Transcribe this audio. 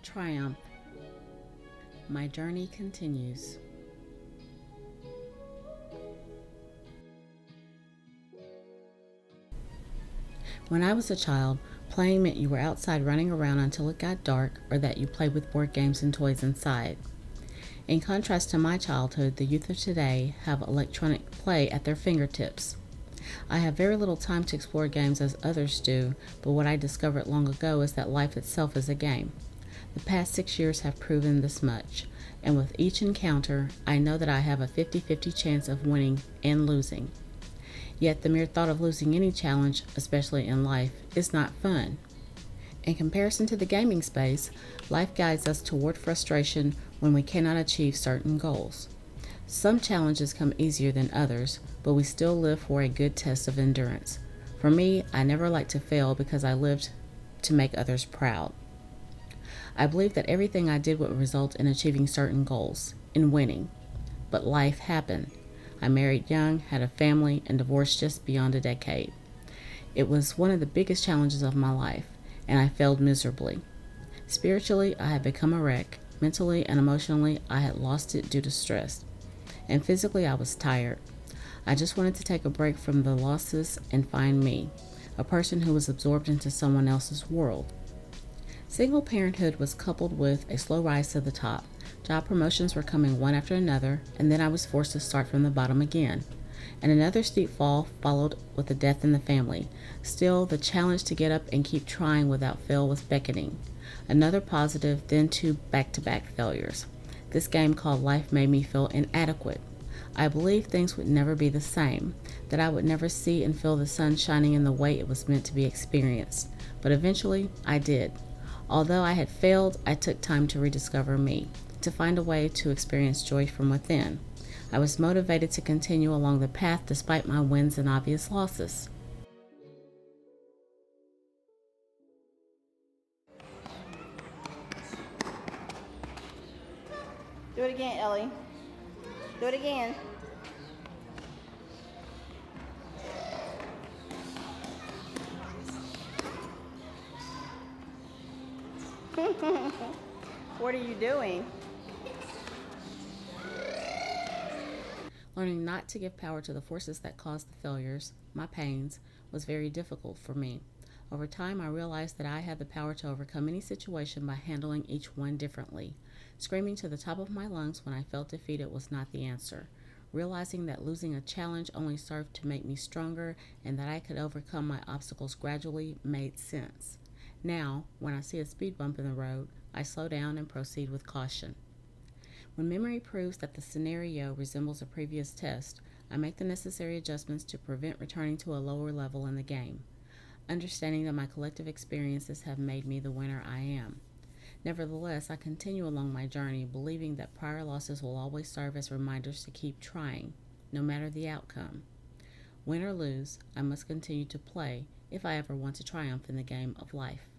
Triumph. My journey continues. When I was a child, playing meant you were outside running around until it got dark, or that you played with board games and toys inside. In contrast to my childhood, the youth of today have electronic play at their fingertips. I have very little time to explore games as others do, but what I discovered long ago is that life itself is a game. The past 6 years have proven this much, and with each encounter, I know that I have a 50-50 chance of winning and losing. Yet the mere thought of losing any challenge, especially in life, is not fun. In comparison to the gaming space, life guides us toward frustration when we cannot achieve certain goals. Some challenges come easier than others, but we still live for a good test of endurance. For me, I never like to fail because I lived to make others proud. I believed that everything I did would result in achieving certain goals, in winning. But life happened. I married young, had a family, and divorced just beyond a decade. It was one of the biggest challenges of my life, and I failed miserably. Spiritually, I had become a wreck. Mentally and emotionally, I had lost it due to stress. And physically, I was tired. I just wanted to take a break from the losses and find me, a person who was absorbed into someone else's world. Single parenthood was coupled with a slow rise to the top. Job promotions were coming one after another, and then I was forced to start from the bottom again. And another steep fall followed with a death in the family. Still, the challenge to get up and keep trying without fail was beckoning. Another positive, then two back-to-back failures. This game called life made me feel inadequate. I believed things would never be the same, that I would never see and feel the sun shining in the way it was meant to be experienced. But eventually, I did. Although I had failed, I took time to rediscover me, to find a way to experience joy from within. I was motivated to continue along the path despite my wins and obvious losses. Do it again, Ellie. Do it again. What are you doing? Learning not to give power to the forces that caused the failures, my pains, was very difficult for me. Over time, I realized that I had the power to overcome any situation by handling each one differently. Screaming to the top of my lungs when I felt defeated was not the answer. Realizing that losing a challenge only served to make me stronger and that I could overcome my obstacles gradually made sense. Now, when I see a speed bump in the road, I slow down and proceed with caution. When memory proves that the scenario resembles a previous test, I make the necessary adjustments to prevent returning to a lower level in the game, understanding that my collective experiences have made me the winner I am. Nevertheless, I continue along my journey, believing that prior losses will always serve as reminders to keep trying, no matter the outcome. Win or lose, I must continue to play if I ever want to triumph in the game of life.